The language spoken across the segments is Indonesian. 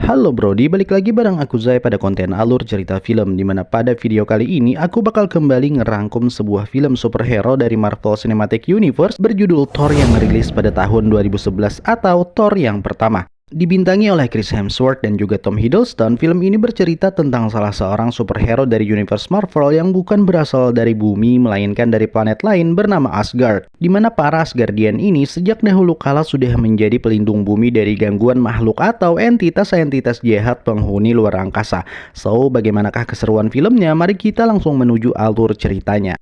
Halo Brody, balik lagi bareng aku Zai pada konten alur cerita film, dimana pada video kali ini aku bakal kembali ngerangkum sebuah film superhero dari Marvel Cinematic Universe berjudul Thor yang merilis pada tahun 2011 atau Thor yang pertama. Dibintangi oleh Chris Hemsworth dan juga Tom Hiddleston, film ini bercerita tentang salah seorang superhero dari universe Marvel yang bukan berasal dari bumi melainkan dari planet lain bernama Asgard, di mana para Asgardian ini sejak dahulu kala sudah menjadi pelindung bumi dari gangguan makhluk atau entitas-entitas jahat penghuni luar angkasa. So, bagaimanakah keseruan filmnya? Mari kita langsung menuju alur ceritanya.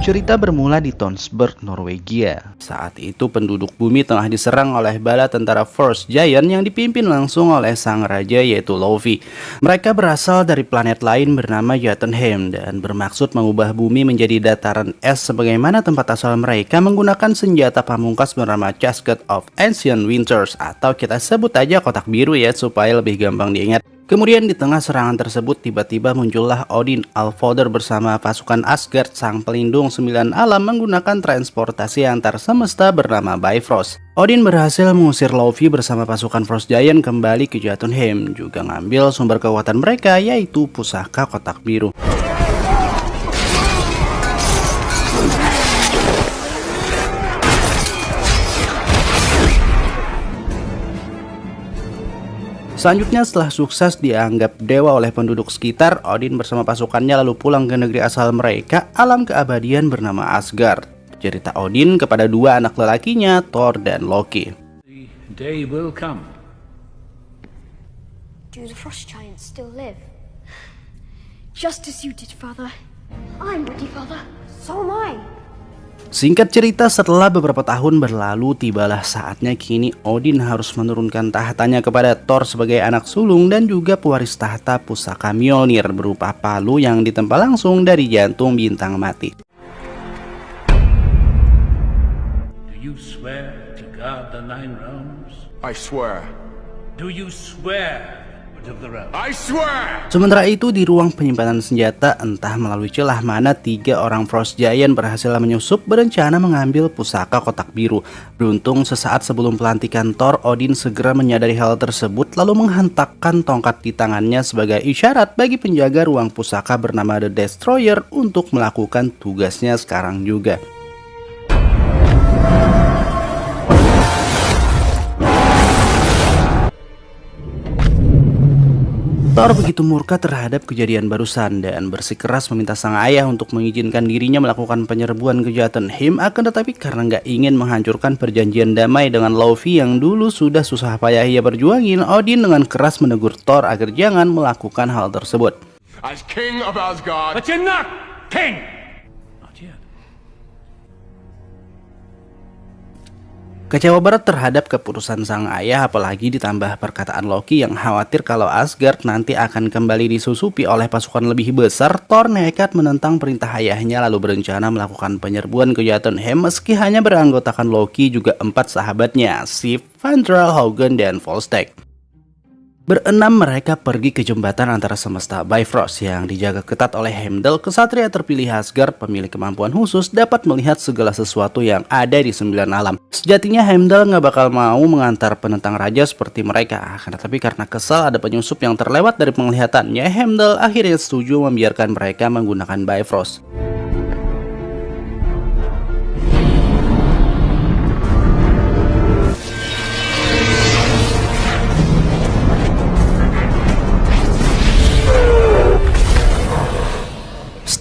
Cerita bermula di Tonsberg, Norwegia. Saat itu penduduk bumi tengah diserang oleh bala tentara First Giant yang dipimpin langsung oleh sang raja yaitu Loki. Mereka berasal dari planet lain bernama Jotunheim dan bermaksud mengubah bumi menjadi dataran es sebagaimana tempat asal mereka menggunakan senjata pamungkas bernama Chasket of Ancient Winters, atau kita sebut aja kotak biru ya supaya lebih gampang diingat. Kemudian di tengah serangan tersebut tiba-tiba muncullah Odin Alfodr bersama pasukan Asgard sang pelindung 9 alam menggunakan transportasi antar semesta bernama Bifrost. Odin berhasil mengusir Loki bersama pasukan Frost Giant kembali ke Jotunheim, juga ngambil sumber kekuatan mereka yaitu pusaka kotak biru. Selanjutnya, setelah sukses dianggap dewa oleh penduduk sekitar, Odin bersama pasukannya lalu pulang ke negeri asal mereka, alam keabadian bernama Asgard. Cerita Odin kepada dua anak lelakinya, Thor dan Loki. The day will come. Do the frost giants still live? Just as you did, Father. I'm ready, Father. So am I. Singkat cerita, setelah beberapa tahun berlalu, tibalah saatnya kini Odin harus menurunkan tahtanya kepada Thor sebagai anak sulung dan juga pewaris tahta pusaka Mjolnir berupa palu yang ditempa langsung dari jantung bintang mati. Do you swear to guard the Nine Realms? I swear. Do you swear to the realm? I swear! Sementara itu di ruang penyimpanan senjata, entah melalui celah mana 3 orang Frost Giant berhasil menyusup berencana mengambil pusaka kotak biru. Beruntung sesaat sebelum pelantikan Thor, Odin segera menyadari hal tersebut lalu menghentakkan tongkat di tangannya sebagai isyarat bagi penjaga ruang pusaka bernama The Destroyer untuk melakukan tugasnya sekarang juga. Thor begitu murka terhadap kejadian barusan dan bersikeras meminta sang ayah untuk mengizinkan dirinya melakukan penyerbuan ke Jotunheim, akan tetapi karena nggak ingin menghancurkan perjanjian damai dengan Loki yang dulu sudah susah payah ia berjuangin, Odin dengan keras menegur Thor agar jangan melakukan hal tersebut. As king of Asgard, But you're not king! Not yet. Kecewa berat terhadap keputusan sang ayah, apalagi ditambah perkataan Loki yang khawatir kalau Asgard nanti akan kembali disusupi oleh pasukan lebih besar, Thor nekat menentang perintah ayahnya lalu berencana melakukan penyerbuan ke Jotunheim meski hanya beranggotakan Loki juga 4 sahabatnya, Sif, Fandral, Haugen, dan Volstagg. Berenam mereka pergi ke jembatan antara semesta Bifrost yang dijaga ketat oleh Heimdall, kesatria terpilih Asgard, pemilik kemampuan khusus dapat melihat segala sesuatu yang ada di 9 alam. Sejatinya Heimdall nggak bakal mau mengantar penentang raja seperti mereka, tapi karena kesal ada penyusup yang terlewat dari penglihatannya, Heimdall akhirnya setuju membiarkan mereka menggunakan Bifrost.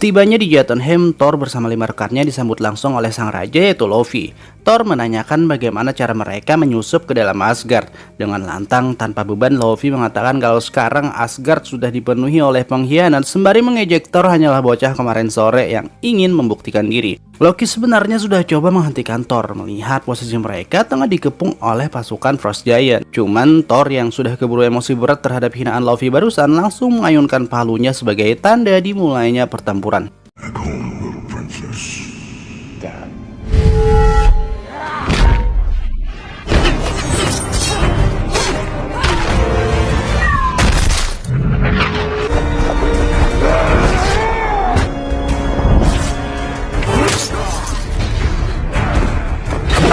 Setibanya di Jotunheim, Thor bersama 5 rekannya disambut langsung oleh sang raja yaitu Loki. Thor menanyakan bagaimana cara mereka menyusup ke dalam Asgard. Dengan lantang tanpa beban, Loki mengatakan kalau sekarang Asgard sudah dipenuhi oleh pengkhianat, sembari mengejek Thor hanyalah bocah kemarin sore yang ingin membuktikan diri. Loki sebenarnya sudah coba menghentikan Thor melihat posisi mereka tengah dikepung oleh pasukan Frost Giant. Cuman Thor yang sudah keburu emosi berat terhadap hinaan Loki barusan langsung mengayunkan palunya sebagai tanda dimulainya pertempuran. back home, little princess. Dad.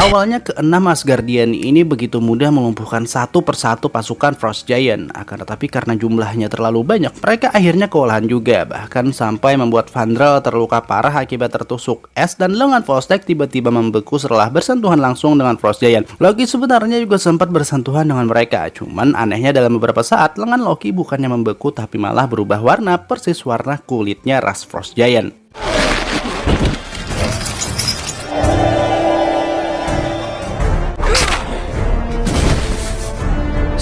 Awalnya keenam Asgardian ini begitu mudah melumpuhkan satu persatu pasukan Frost Giant, akan tetapi karena jumlahnya terlalu banyak, mereka akhirnya kewalahan juga, bahkan sampai membuat Fandral terluka parah akibat tertusuk es dan lengan Volstagg tiba-tiba membeku setelah bersentuhan langsung dengan Frost Giant. Loki sebenarnya juga sempat bersentuhan dengan mereka, cuman anehnya dalam beberapa saat lengan Loki bukannya membeku tapi malah berubah warna persis warna kulitnya ras Frost Giant.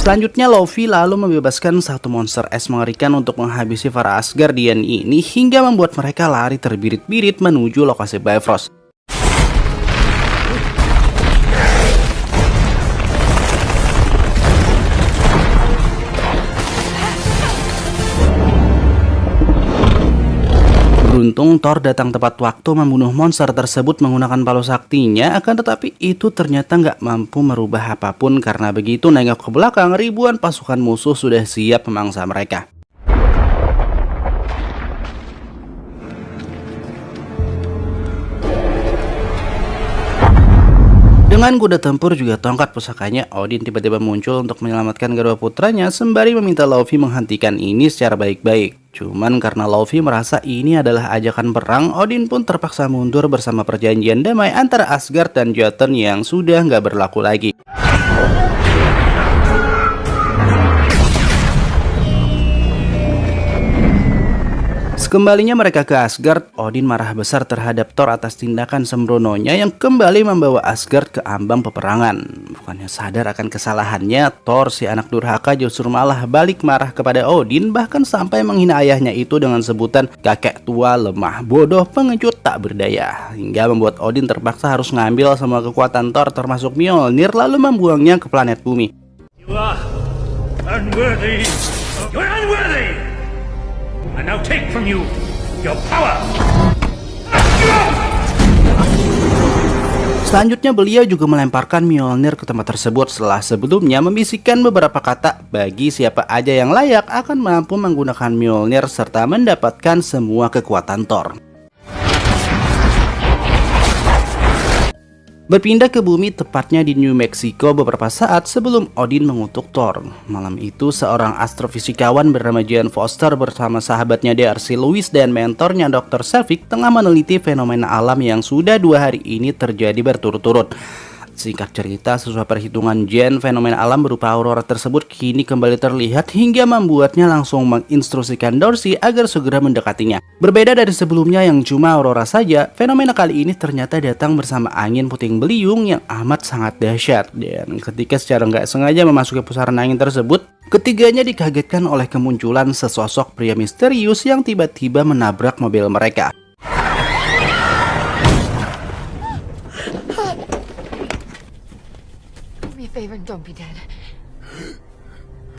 Selanjutnya Laufey lalu membebaskan satu monster es mengerikan untuk menghabisi para Asgardian ini hingga membuat mereka lari terbirit-birit menuju lokasi Bifrost. Beruntung Thor datang tepat waktu membunuh monster tersebut menggunakan palu saktinya, akan tetapi itu ternyata nggak mampu merubah apapun karena begitu nengok ke belakang ribuan pasukan musuh sudah siap memangsa mereka. Dengan kuda tempur juga tongkat pusakanya, Odin tiba-tiba muncul untuk menyelamatkan kedua putranya sembari meminta Laufey menghentikan ini secara baik-baik. Cuman karena Laufey merasa ini adalah ajakan perang, Odin pun terpaksa mundur bersama perjanjian damai antara Asgard dan Jotun yang sudah nggak berlaku lagi. Sekembalinya mereka ke Asgard, Odin marah besar terhadap Thor atas tindakan sembrononya yang kembali membawa Asgard ke ambang peperangan. Bukannya sadar akan kesalahannya, Thor si anak durhaka justru malah balik marah kepada Odin, bahkan sampai menghina ayahnya itu dengan sebutan kakek tua, lemah, bodoh, pengecut, tak berdaya. Hingga membuat Odin terpaksa harus ngambil semua kekuatan Thor termasuk Mjolnir lalu membuangnya ke planet bumi. You are unworthy. You're unworthy. I now take from you your power. Selanjutnya beliau juga melemparkan Mjolnir ke tempat tersebut setelah sebelumnya membisikkan beberapa kata bagi siapa aja yang layak akan mampu menggunakan Mjolnir serta mendapatkan semua kekuatan Thor. Berpindah ke bumi tepatnya di New Mexico beberapa saat sebelum Odin mengutuk Thor. Malam itu seorang astrofisikawan bernama Jane Foster bersama sahabatnya Darcy Lewis dan mentornya Dr. Selvig tengah meneliti fenomena alam yang sudah 2 hari ini terjadi berturut-turut. Singkat cerita, sesuai perhitungan Jane, fenomena alam berupa aurora tersebut kini kembali terlihat hingga membuatnya langsung menginstruksikan Darcy agar segera mendekatinya. Berbeda dari sebelumnya yang cuma aurora saja, fenomena kali ini ternyata datang bersama angin puting beliung yang amat sangat dahsyat. Dan ketika secara nggak sengaja memasuki pusaran angin tersebut, ketiganya dikagetkan oleh kemunculan sesosok pria misterius yang tiba-tiba menabrak mobil mereka.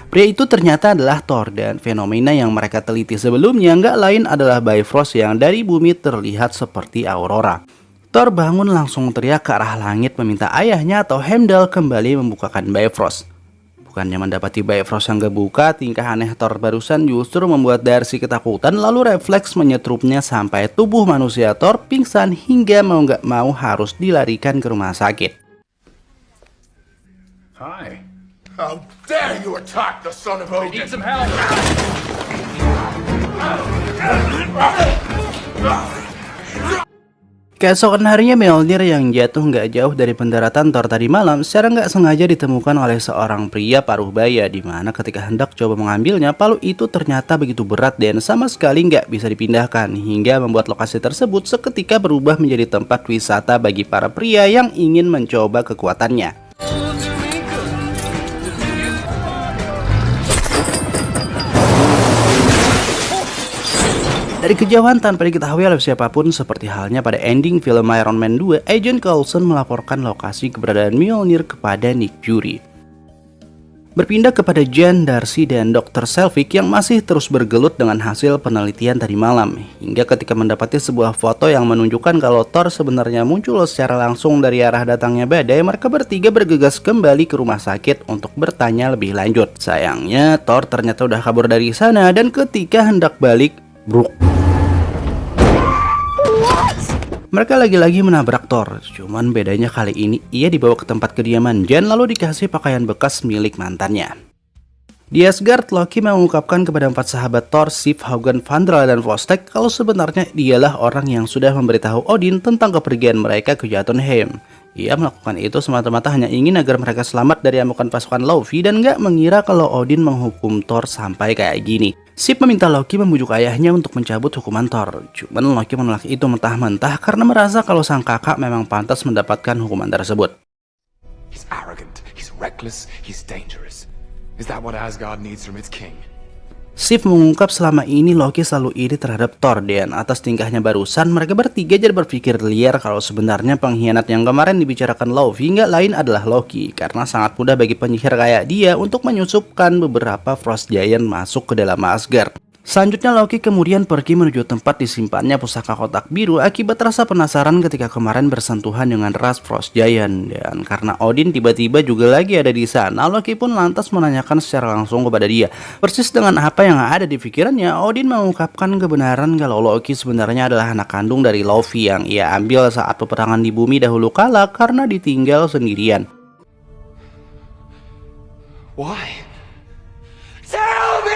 Pria itu ternyata adalah Thor dan fenomena yang mereka teliti sebelumnya nggak lain adalah Bifrost yang dari bumi terlihat seperti aurora. Thor bangun langsung teriak ke arah langit meminta ayahnya atau Heimdall kembali membukakan Bifrost. Bukannya mendapati Bifrost yang kebuka, tingkah aneh Thor barusan justru membuat Darcy ketakutan lalu refleks menyetrupnya sampai tubuh manusia Thor pingsan hingga mau nggak mau harus dilarikan ke rumah sakit. Hi. How dare you attack the son of Odin? Need some help. Keesokan harinya Mjolnir yang jatuh nggak jauh dari pendaratan Thor tadi malam secara nggak sengaja ditemukan oleh seorang pria paruh baya, di mana ketika hendak coba mengambilnya, palu itu ternyata begitu berat dan sama sekali nggak bisa dipindahkan hingga membuat lokasi tersebut seketika berubah menjadi tempat wisata bagi para pria yang ingin mencoba kekuatannya. Dari kejauhan tanpa diketahui oleh siapapun, seperti halnya pada ending film Iron Man 2, Agent Coulson melaporkan lokasi keberadaan Mjolnir kepada Nick Fury. Berpindah kepada Jane, Darcy, dan Dr. Selvig yang masih terus bergelut dengan hasil penelitian tadi malam, hingga ketika mendapati sebuah foto yang menunjukkan kalau Thor sebenarnya muncul secara langsung dari arah datangnya badai, mereka bertiga bergegas kembali ke rumah sakit untuk bertanya lebih lanjut. Sayangnya, Thor ternyata udah kabur dari sana dan ketika hendak balik, bruk. Mereka lagi-lagi menabrak Thor, cuman bedanya kali ini ia dibawa ke tempat kediaman Jen lalu dikasih pakaian bekas milik mantannya. Di Asgard, Loki mengungkapkan kepada 4 sahabat Thor, Sif, Haugen, Fandral, dan Vostek kalau sebenarnya dialah orang yang sudah memberitahu Odin tentang kepergian mereka ke Jotunheim. Ia melakukan itu semata-mata hanya ingin agar mereka selamat dari amukan pasukan Laufey dan gak mengira kalau Odin menghukum Thor sampai kayak gini. Sif meminta Loki membujuk ayahnya untuk mencabut hukuman Thor. Cuman Loki menolak itu mentah-mentah karena merasa kalau sang kakak memang pantas mendapatkan hukuman tersebut. He's arrogant, he's reckless, he's dangerous. Is that what Asgard needs from its king? Sif mengungkap selama ini Loki selalu iri terhadap Thor dan atas tingkahnya barusan mereka bertiga jadi berpikir liar kalau sebenarnya pengkhianat yang kemarin dibicarakan Laufey nggak lain adalah Loki karena sangat mudah bagi penyihir kayak dia untuk menyusupkan beberapa Frost Giant masuk ke dalam Asgard. Selanjutnya Loki kemudian pergi menuju tempat disimpannya pusaka kotak biru akibat rasa penasaran ketika kemarin bersentuhan dengan ras Frost Giant. Dan karena Odin tiba-tiba juga lagi ada di sana, Loki pun lantas menanyakan secara langsung kepada dia. Persis dengan apa yang ada di pikirannya, Odin mengungkapkan kebenaran kalau Loki sebenarnya adalah anak kandung dari Laufey yang ia ambil saat peperangan di bumi dahulu kala karena ditinggal sendirian. Why? Tell me!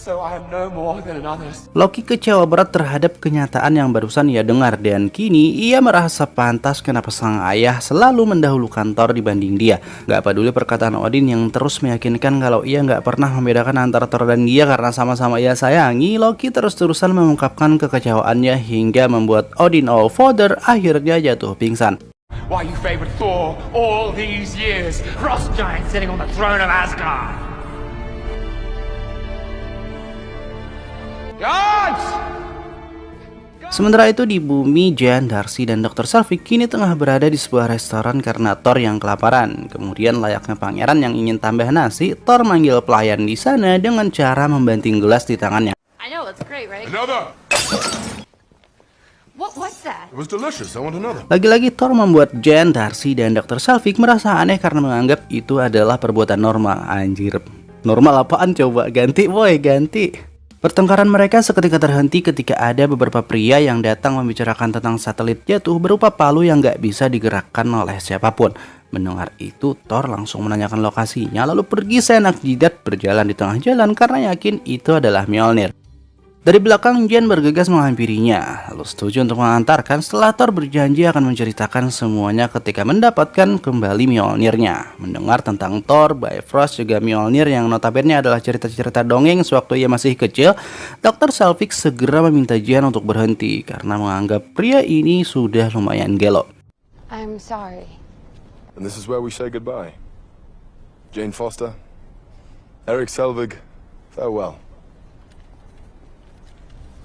So I am no more than others. Loki kecewa berat terhadap kenyataan yang barusan ia dengar dan kini ia merasa pantas kenapa sang ayah selalu mendahulukan Thor dibanding dia. Gak peduli perkataan Odin yang terus meyakinkan kalau ia gak pernah membedakan antara Thor dan dia karena sama-sama ia sayangi, Loki terus-terusan mengungkapkan kekecewaannya hingga membuat Odin All-Father akhirnya jatuh pingsan. Why you favored Thor all these years? Frost giant sitting on the throne of Asgard. Gods! Sementara itu di bumi, Jan, Darcy, dan Dr. Selvig kini tengah berada di sebuah restoran karena Thor yang kelaparan. Kemudian layaknya pangeran yang ingin tambah nasi, Thor manggil pelayan di sana dengan cara membanting gelas di tangannya. I know, it's great, right? Another! What was that? It was delicious. I want another. Lagi-lagi Thor membuat Jan, Darcy, dan Dr. Selvig merasa aneh karena menganggap itu adalah perbuatan normal. Anjir, normal apaan coba? Ganti boy, ganti. Pertengkaran mereka seketika terhenti ketika ada beberapa pria yang datang membicarakan tentang satelit jatuh berupa palu yang gak bisa digerakkan oleh siapapun. Mendengar itu, Thor langsung menanyakan lokasinya lalu pergi seenak jidat berjalan di tengah jalan karena yakin itu adalah Mjolnir. Dari belakang, Jan bergegas menghampirinya, lalu setuju untuk mengantarkan setelah Thor berjanji akan menceritakan semuanya ketika mendapatkan kembali Mjolnirnya. Mendengar tentang Thor, Bifrost, juga Mjolnir yang notabene adalah cerita-cerita dongeng sewaktu ia masih kecil, Dr. Selvig segera meminta Jan untuk berhenti karena menganggap pria ini sudah lumayan gelo. I'm sorry. And this is where we say goodbye. Jane Foster, Eric Selvig, farewell.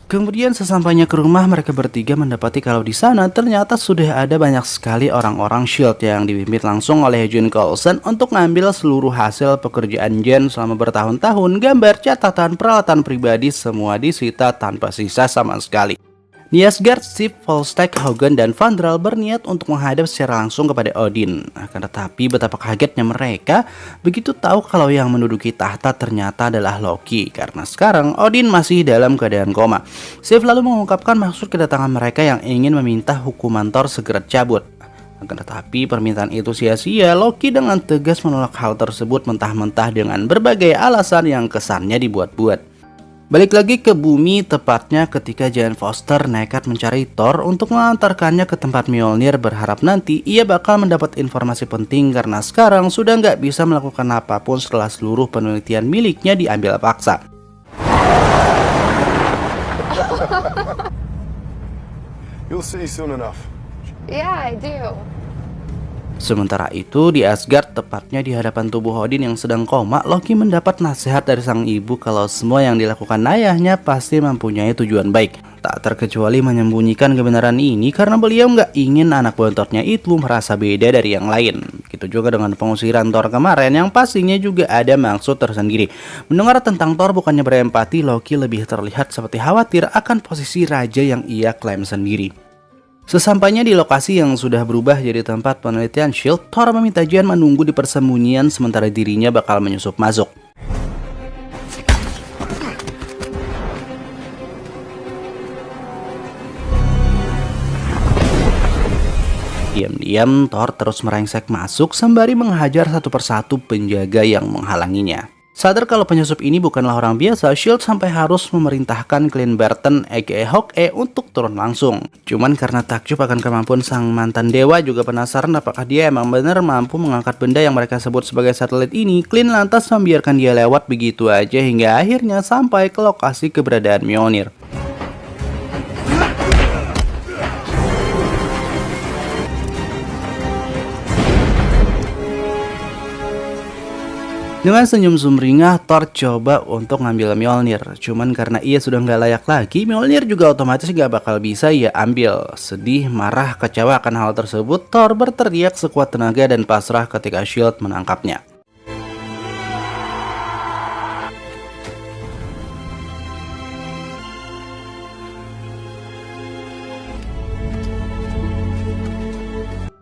Kemudian sesampainya ke rumah, mereka bertiga mendapati kalau di sana ternyata sudah ada banyak sekali orang-orang SHIELD yang dipimpin langsung oleh June Coulson untuk ngambil seluruh hasil pekerjaan Jen selama bertahun-tahun. Gambar, catatan, peralatan pribadi semua disita tanpa sisa sama sekali. Di Asgard, Sif, Volstagg, Haugen, dan Fandral berniat untuk menghadap secara langsung kepada Odin. Akan tetapi betapa kagetnya mereka begitu tahu kalau yang menduduki tahta ternyata adalah Loki. Karena sekarang Odin masih dalam keadaan koma. Sif lalu mengungkapkan maksud kedatangan mereka yang ingin meminta hukuman Thor segera cabut. Akan tetapi permintaan itu sia-sia. Loki dengan tegas menolak hal tersebut mentah-mentah dengan berbagai alasan yang kesannya dibuat-buat. Balik lagi ke bumi, tepatnya ketika Jane Foster nekat mencari Thor untuk mengantarkannya ke tempat Mjolnir berharap nanti ia bakal mendapat informasi penting karena sekarang sudah nggak bisa melakukan apapun setelah seluruh penelitian miliknya diambil paksa. You'll see soon enough. Yeah, I do. Sementara itu di Asgard, tepatnya di hadapan tubuh Odin yang sedang koma, Loki mendapat nasihat dari sang ibu kalau semua yang dilakukan ayahnya pasti mempunyai tujuan baik. Tak terkecuali menyembunyikan kebenaran ini karena beliau nggak ingin anak bontotnya itu merasa beda dari yang lain. Begitu juga dengan pengusiran Thor kemarin yang pastinya juga ada maksud tersendiri. Mendengar tentang Thor bukannya berempati, Loki lebih terlihat seperti khawatir akan posisi raja yang ia klaim sendiri. Sesampainya di lokasi yang sudah berubah jadi tempat penelitian SHIELD, Thor meminta Jan menunggu di persembunyian sementara dirinya bakal menyusup masuk. Diam-diam Thor terus merengsek masuk sembari menghajar satu persatu penjaga yang menghalanginya. Sadar kalau penyusup ini bukanlah orang biasa, S.H.I.E.L.D. sampai harus memerintahkan Clint Barton aka Hawkeye untuk turun langsung. Cuman karena takjub akan kemampuan sang mantan dewa, juga penasaran apakah dia emang benar mampu mengangkat benda yang mereka sebut sebagai satelit ini, Clint lantas membiarkan dia lewat begitu aja hingga akhirnya sampai ke lokasi keberadaan Mjolnir. Dengan senyum sumringah, Thor coba untuk ngambil Mjolnir. Cuman karena ia sudah nggak layak lagi, Mjolnir juga otomatis nggak bakal bisa ia ambil. Sedih, marah, kecewa akan hal tersebut, Thor berteriak sekuat tenaga dan pasrah ketika S.H.I.E.L.D. menangkapnya.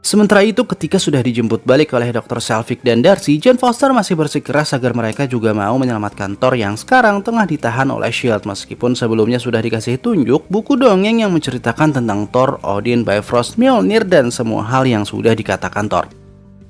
Sementara itu, ketika sudah dijemput balik oleh Dr. Selvig dan Darcy, Jane Foster masih bersikeras agar mereka juga mau menyelamatkan Thor yang sekarang tengah ditahan oleh S.H.I.E.L.D. Meskipun sebelumnya sudah dikasih tunjuk buku dongeng yang menceritakan tentang Thor, Odin, Bifrost, Mjolnir, dan semua hal yang sudah dikatakan Thor.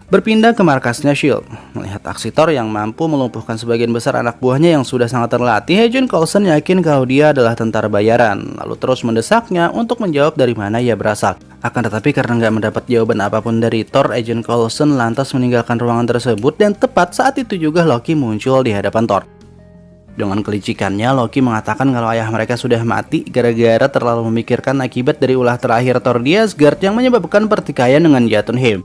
Berpindah ke markasnya S.H.I.E.L.D. Melihat aksi Thor yang mampu melumpuhkan sebagian besar anak buahnya yang sudah sangat terlatih, Agent Coulson yakin kalau dia adalah tentara bayaran, lalu terus mendesaknya untuk menjawab dari mana ia berasal. Akan tetapi karena nggak mendapat jawaban apapun dari Thor, Agent Coulson lantas meninggalkan ruangan tersebut, dan tepat saat itu juga Loki muncul di hadapan Thor. Dengan kelicikannya, Loki mengatakan kalau ayah mereka sudah mati gara-gara terlalu memikirkan akibat dari ulah terakhir Thor di Asgard yang menyebabkan pertikaian dengan Jotunheim.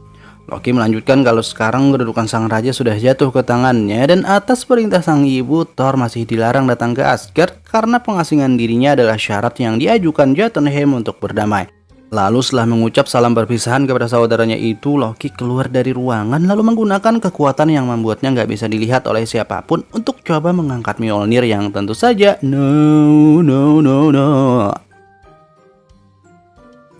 Loki melanjutkan kalau sekarang kedudukan sang raja sudah jatuh ke tangannya, dan atas perintah sang ibu, Thor masih dilarang datang ke Asgard karena pengasingan dirinya adalah syarat yang diajukan Jotunheim untuk berdamai. Lalu setelah mengucap salam perpisahan kepada saudaranya itu, Loki keluar dari ruangan lalu menggunakan kekuatan yang membuatnya nggak bisa dilihat oleh siapapun untuk coba mengangkat Mjolnir yang tentu saja no.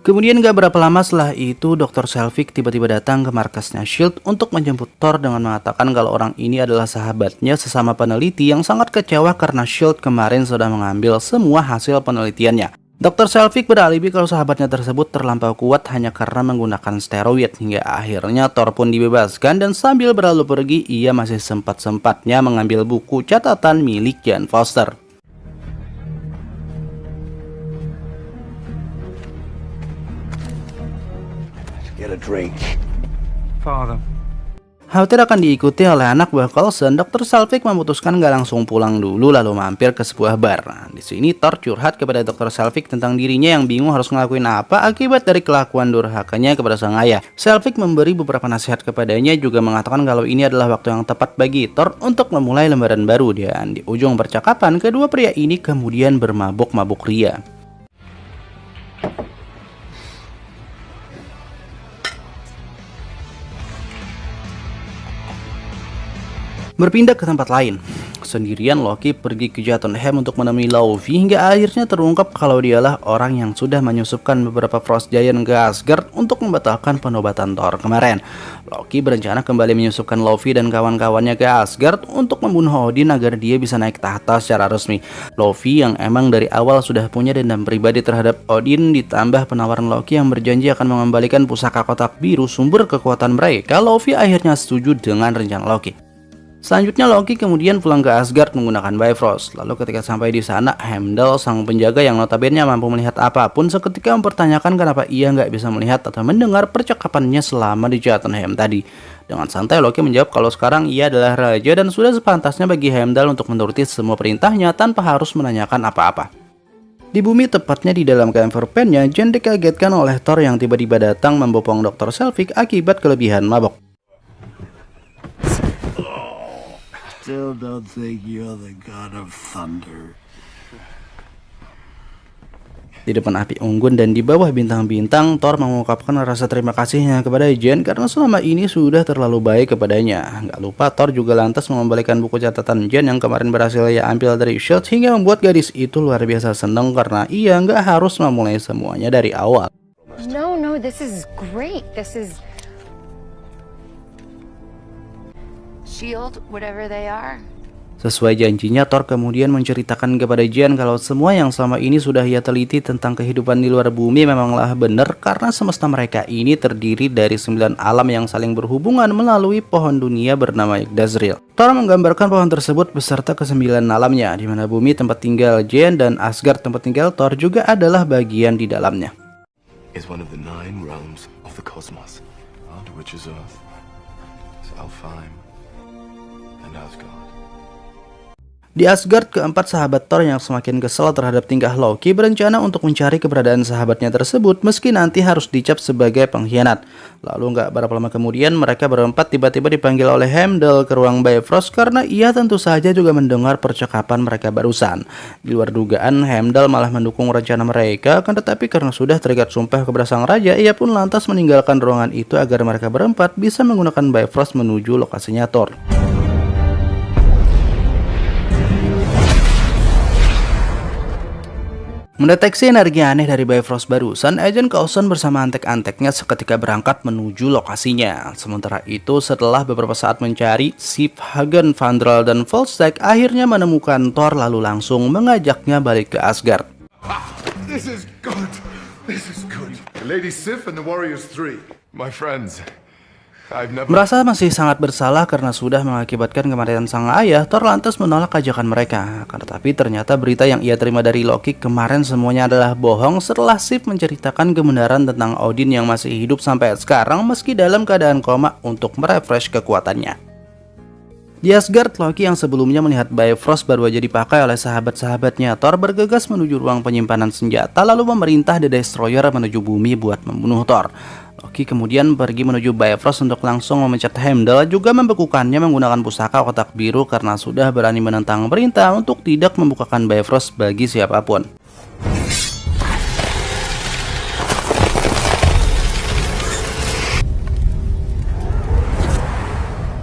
Kemudian gak berapa lama setelah itu, Dr. Selvig tiba-tiba datang ke markasnya S.H.I.E.L.D. untuk menjemput Thor dengan mengatakan kalau orang ini adalah sahabatnya sesama peneliti yang sangat kecewa karena S.H.I.E.L.D. kemarin sudah mengambil semua hasil penelitiannya. Dr. Selvig beralibi kalau sahabatnya tersebut terlampau kuat hanya karena menggunakan steroid, hingga akhirnya Thor pun dibebaskan, dan sambil berlalu pergi, ia masih sempat-sempatnya mengambil buku catatan milik Jane Foster. Get a drink. Father. Khawatir akan diikuti oleh anak buah Coulson, Dr. Selvig memutuskan gak langsung pulang dulu lalu mampir ke sebuah bar. Di sini Thor curhat kepada Dr. Selvig tentang dirinya yang bingung harus ngelakuin apa akibat dari kelakuan durhakanya kepada sang ayah. Selvig memberi beberapa nasihat kepadanya, juga mengatakan kalau ini adalah waktu yang tepat bagi Thor untuk memulai lembaran baru, dan di ujung percakapan kedua pria ini kemudian bermabuk-mabuk ria. Berpindah ke tempat lain, sendirian Loki pergi ke Jotunheim untuk menemui Laufey, hingga akhirnya terungkap kalau dialah orang yang sudah menyusupkan beberapa Frost Giant ke Asgard untuk membatalkan penobatan Thor kemarin. Loki berencana kembali menyusupkan Laufey dan kawan-kawannya ke Asgard untuk membunuh Odin agar dia bisa naik tahta secara resmi. Laufey yang emang dari awal sudah punya dendam pribadi terhadap Odin, ditambah penawaran Loki yang berjanji akan mengembalikan pusaka kotak biru sumber kekuatan mereka, Laufey akhirnya setuju dengan rencana Loki. Selanjutnya Loki kemudian pulang ke Asgard menggunakan Bifrost. Lalu ketika sampai di sana, Heimdall, sang penjaga yang notabene mampu melihat apapun, seketika mempertanyakan kenapa ia nggak bisa melihat atau mendengar percakapannya selama di Jotunheim tadi. Dengan santai Loki menjawab kalau sekarang ia adalah raja dan sudah sepantasnya bagi Heimdall untuk menuruti semua perintahnya tanpa harus menanyakan apa-apa. Di bumi, tepatnya di dalam camper van-nya, Jane dikagetkan oleh Thor yang tiba-tiba datang membopong Dr. Selvig akibat kelebihan mabok. Still don't think you're the god of thunder. Di depan api unggun dan di bawah bintang-bintang, Thor mengungkapkan rasa terima kasihnya kepada Jane karena selama ini sudah terlalu baik kepadanya. Gak lupa Thor juga lantas mengembalikan buku catatan Jane yang kemarin berhasil ia ambil dari S.H.I.E.L.D. hingga membuat gadis itu luar biasa senang karena ia nggak harus memulai semuanya dari awal. No, this is great. This is S.H.I.E.L.D., whatever they are. Sesuai janjinya, Thor kemudian menceritakan kepada Jane kalau semua yang selama ini sudah ia teliti tentang kehidupan di luar bumi memanglah benar, karena semesta mereka ini terdiri dari 9 alam yang saling berhubungan melalui pohon dunia bernama Yggdrasil. Thor menggambarkan pohon tersebut beserta ke-9 alamnya, di mana bumi tempat tinggal Jane dan Asgard tempat tinggal Thor juga adalah bagian di dalamnya. Is one of the 9 realms of the cosmos, under which is Earth, Alfheim, and Asgard. Di Asgard, keempat sahabat Thor yang semakin kesal terhadap tingkah Loki berencana untuk mencari keberadaan sahabatnya tersebut meski nanti harus dicap sebagai pengkhianat. Lalu nggak berapa lama kemudian mereka berempat tiba-tiba dipanggil oleh Heimdall ke ruang Bifrost karena ia tentu saja juga mendengar percakapan mereka barusan. Di luar dugaan, Heimdall malah mendukung rencana mereka, akan tetapi karena sudah terikat sumpah kepada sang raja, ia pun lantas meninggalkan ruangan itu agar mereka berempat bisa menggunakan Bifrost menuju lokasinya Thor. Mendeteksi energi aneh dari Bifrost barusan, Agent Coulson bersama antek-anteknya seketika berangkat menuju lokasinya. Sementara itu, setelah beberapa saat mencari, Sif, Hagen, Vandral, dan Volstagg akhirnya menemukan Thor lalu langsung mengajaknya balik ke Asgard. This is good. This is good. The Lady Sif and the Warriors 3. My friends, I've never... Merasa masih sangat bersalah karena sudah mengakibatkan kematian sang ayah, Thor lantas menolak ajakan mereka. Tetapi ternyata berita yang ia terima dari Loki kemarin semuanya adalah bohong setelah Sif menceritakan kebenaran tentang Odin yang masih hidup sampai sekarang meski dalam keadaan koma untuk merefresh kekuatannya. Di Asgard, Loki yang sebelumnya melihat Bifrost baru aja dipakai oleh sahabat-sahabatnya Thor bergegas menuju ruang penyimpanan senjata lalu memerintah The Destroyer menuju bumi buat membunuh Thor. Loki kemudian pergi menuju Bifrost untuk langsung memecat Heimdall, juga membekukannya menggunakan pusaka kotak biru karena sudah berani menentang perintah untuk tidak membukakan Bifrost bagi siapapun.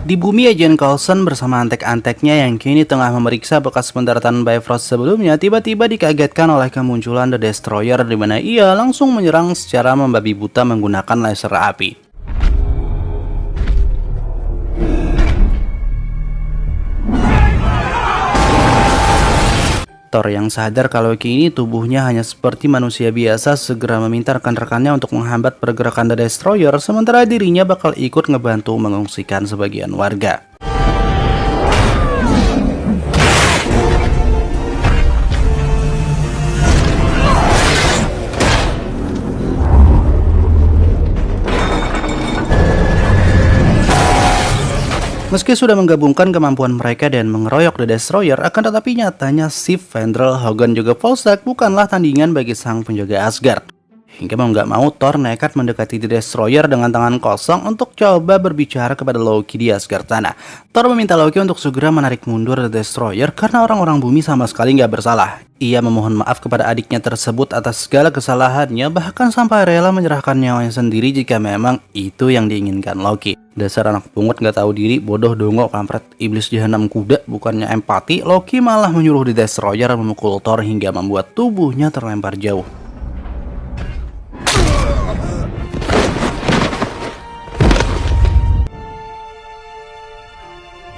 Di bumi, Agent Coulson bersama antek-anteknya yang kini tengah memeriksa bekas pendaratan Bifrost sebelumnya tiba-tiba dikagetkan oleh kemunculan The Destroyer di mana ia langsung menyerang secara membabi buta menggunakan laser api. Thor yang sadar kalau kini tubuhnya hanya seperti manusia biasa segera meminta rekan-rekannya untuk menghambat pergerakan The Destroyer, sementara dirinya bakal ikut ngebantu mengungsikan sebagian warga. Meski sudah menggabungkan kemampuan mereka dan mengeroyok The Destroyer, akan tetapi nyatanya Sif, Vandral, Hogun juga Volstagg bukanlah tandingan bagi sang penjaga Asgard. Hingga mau nggak mau Thor nekat mendekati The Destroyer dengan tangan kosong untuk coba berbicara kepada Loki di Asgard sana. Thor meminta Loki untuk segera menarik mundur The Destroyer karena orang-orang bumi sama sekali nggak bersalah. Ia memohon maaf kepada adiknya tersebut atas segala kesalahannya, bahkan sampai rela menyerahkan nyawanya sendiri jika memang itu yang diinginkan Loki. Dasar anak pungut nggak tahu diri, bodoh, dongo, kampret, iblis jahanam kuda, bukannya empati, Loki malah menyuruh The Destroyer memukul Thor hingga membuat tubuhnya terlempar jauh.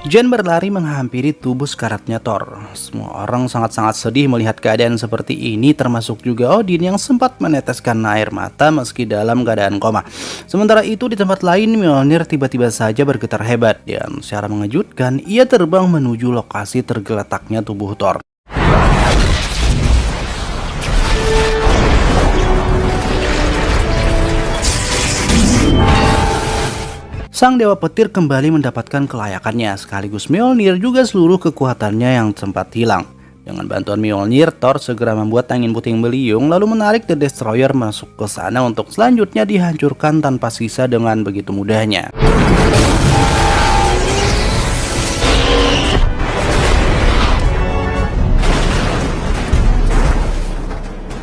Jane berlari menghampiri tubuh sekaratnya Thor. Semua orang sangat-sangat sedih melihat keadaan seperti ini, termasuk juga Odin yang sempat meneteskan air mata meski dalam keadaan koma. Sementara itu di tempat lain, Mjolnir tiba-tiba saja bergetar hebat dan secara mengejutkan ia terbang menuju lokasi tergeletaknya tubuh Thor. Sang Dewa Petir kembali mendapatkan kelayakannya, sekaligus Mjolnir juga seluruh kekuatannya yang sempat hilang. Dengan bantuan Mjolnir, Thor segera membuat angin puting beliung lalu menarik The Destroyer masuk ke sana untuk selanjutnya dihancurkan tanpa sisa dengan begitu mudahnya.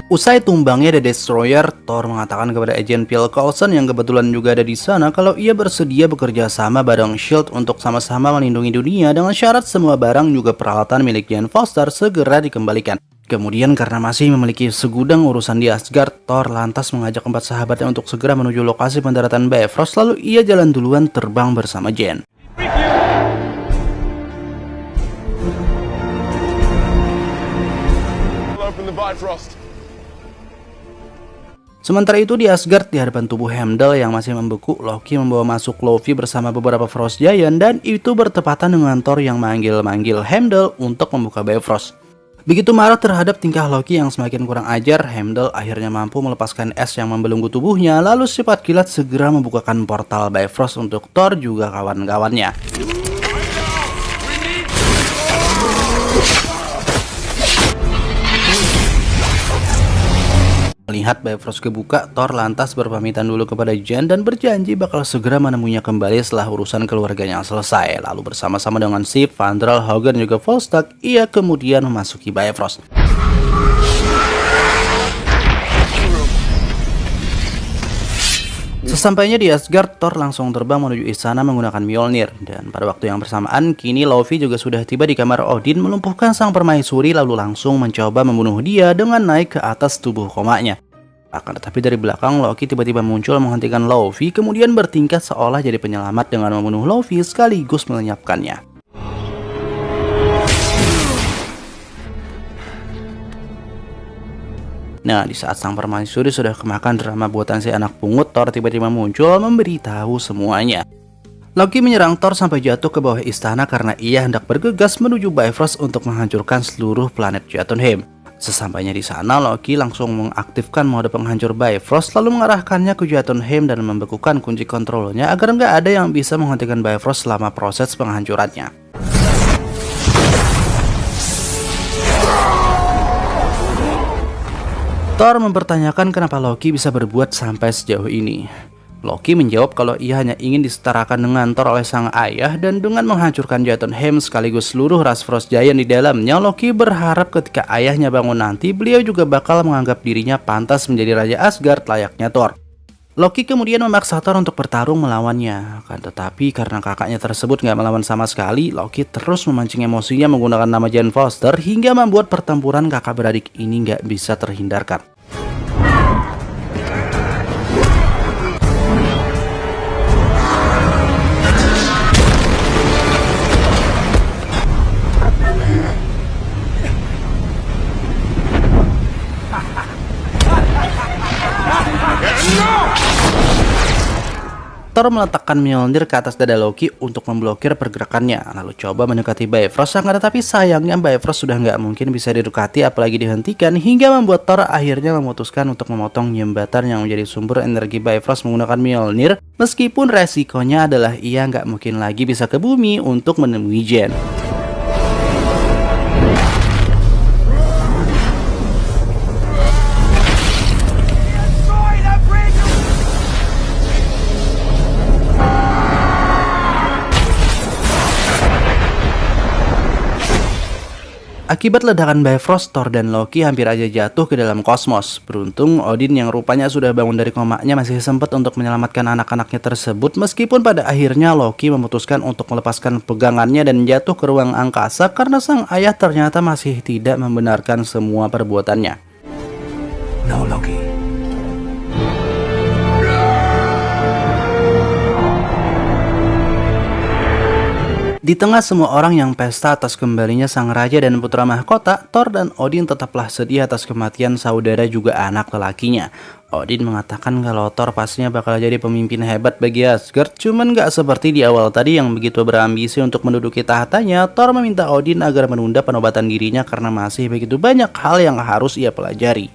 Usai tumbangnya The Destroyer, Thor mengatakan kepada Agent Phil Coulson yang kebetulan juga ada di sana kalau ia bersedia bekerja sama bareng S.H.I.E.L.D. untuk sama-sama melindungi dunia dengan syarat semua barang juga peralatan milik Jane Foster segera dikembalikan. Kemudian karena masih memiliki segudang urusan di Asgard, Thor lantas mengajak 4 sahabatnya untuk segera menuju lokasi pendaratan Bifrost, lalu ia jalan duluan terbang bersama Jane. Bifrost. Sementara itu di Asgard, di hadapan tubuh Heimdall yang masih membeku, Loki membawa masuk Luffy bersama beberapa Frost Giant, dan itu bertepatan dengan Thor yang manggil-manggil Heimdall untuk membuka Bifrost. Begitu marah terhadap tingkah Loki yang semakin kurang ajar, Heimdall akhirnya mampu melepaskan es yang membelenggu tubuhnya, lalu sifat kilat segera membukakan portal Bifrost untuk Thor juga kawan-kawannya. Melihat Bifrost kebuka, Thor lantas berpamitan dulu kepada Jane dan berjanji bakal segera menemuinya kembali setelah urusan keluarganya selesai. Lalu bersama-sama dengan Sif, Fandral, Hogun, juga Volstagg, ia kemudian memasuki Bifrost. Sesampainya di Asgard, Thor langsung terbang menuju istana menggunakan Mjolnir. Dan pada waktu yang bersamaan, kini Luffy juga sudah tiba di kamar Odin melumpuhkan sang permaisuri, lalu langsung mencoba membunuh dia dengan naik ke atas tubuh komanya. Akan tetapi dari belakang, Loki tiba-tiba muncul menghentikan Luffy, kemudian bertingkah seolah jadi penyelamat dengan membunuh Luffy sekaligus melenyapkannya. Nah, di saat sang permaisuri sudah kemakan drama buatan si anak pungut, Thor tiba-tiba muncul memberitahu semuanya. Loki menyerang Thor sampai jatuh ke bawah istana karena ia hendak bergegas menuju Bifrost untuk menghancurkan seluruh planet Jotunheim. Sesampainya di sana, Loki langsung mengaktifkan mode penghancur Bifrost, lalu mengarahkannya ke Jotunheim dan membekukan kunci kontrolnya agar nggak ada yang bisa menghentikan Bifrost selama proses penghancurannya. Thor mempertanyakan kenapa Loki bisa berbuat sampai sejauh ini. Loki menjawab kalau ia hanya ingin disetarakan dengan Thor oleh sang ayah, dan dengan menghancurkan Jotunheim sekaligus seluruh ras Frost Giant di dalamnya, Loki berharap ketika ayahnya bangun nanti, beliau juga bakal menganggap dirinya pantas menjadi Raja Asgard layaknya Thor. Loki kemudian memaksa Thor untuk bertarung melawannya. Akan tetapi karena kakaknya tersebut nggak melawan sama sekali, Loki terus memancing emosinya menggunakan nama Jane Foster hingga membuat pertempuran kakak beradik ini nggak bisa terhindarkan. Thor meletakkan Mjolnir ke atas dada Loki untuk memblokir pergerakannya, lalu coba mendekati Bifrost, tetapi sayangnya Bifrost sudah nggak mungkin bisa didekati apalagi dihentikan, hingga membuat Thor akhirnya memutuskan untuk memotong jembatan yang menjadi sumber energi Bifrost menggunakan Mjolnir, meskipun resikonya adalah ia nggak mungkin lagi bisa ke bumi untuk menemui Jane. Akibat ledakan Bifrost, Thor dan Loki hampir aja jatuh ke dalam kosmos. Beruntung, Odin yang rupanya sudah bangun dari komanya masih sempat untuk menyelamatkan anak-anaknya tersebut, meskipun pada akhirnya Loki memutuskan untuk melepaskan pegangannya dan jatuh ke ruang angkasa karena sang ayah ternyata masih tidak membenarkan semua perbuatannya. No, Loki. Di tengah semua orang yang pesta atas kembalinya sang raja dan putra mahkota, Thor dan Odin tetaplah sedih atas kematian saudara juga anak lelakinya. Odin mengatakan kalau Thor pastinya bakal jadi pemimpin hebat bagi Asgard, cuman gak seperti di awal tadi yang begitu berambisi untuk menduduki tahtanya. Thor meminta Odin agar menunda penobatan dirinya karena masih begitu banyak hal yang harus ia pelajari.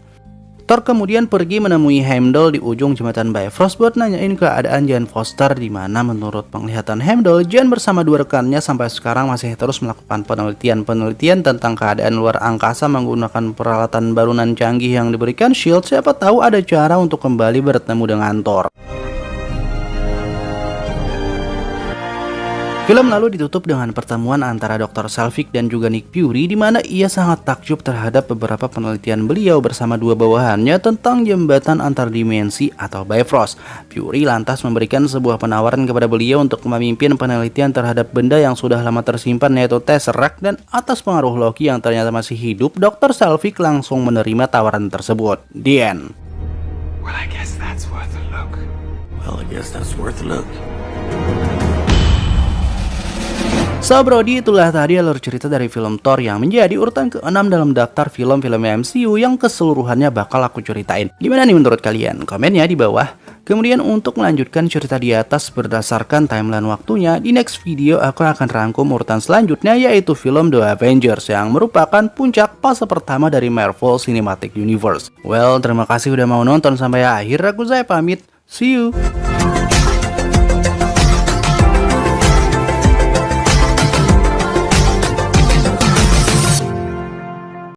Thor kemudian pergi menemui Heimdall di ujung jembatan Bifrost buat nanyain keadaan Jane Foster, di mana menurut penglihatan Heimdall, Jane bersama dua rekannya sampai sekarang masih terus melakukan penelitian tentang keadaan luar angkasa menggunakan peralatan barunan canggih yang diberikan S.H.I.E.L.D. Siapa tahu ada cara untuk kembali bertemu dengan Thor. Film lalu ditutup dengan pertemuan antara Dr. Selvig dan juga Nick Fury, di mana ia sangat takjub terhadap beberapa penelitian beliau bersama dua bawahannya tentang jembatan antar dimensi atau Bifrost. Fury lantas memberikan sebuah penawaran kepada beliau untuk memimpin penelitian terhadap benda yang sudah lama tersimpan, yaitu Tesseract, dan atas pengaruh Loki yang ternyata masih hidup, Dr. Selvig langsung menerima tawaran tersebut. The end. Well, I guess that's worth a look. Well, I guess that's worth a look. So Brody, itulah tadi alur cerita dari film Thor yang menjadi urutan ke-6 dalam daftar film-film MCU yang keseluruhannya bakal aku ceritain. Gimana nih menurut kalian? Komennya di bawah. Kemudian untuk melanjutkan cerita di atas berdasarkan timeline waktunya, di next video aku akan rangkum urutan selanjutnya yaitu film The Avengers yang merupakan puncak fase pertama dari Marvel Cinematic Universe. Well, terima kasih udah mau nonton sampai akhir. Aku Zai pamit. See you.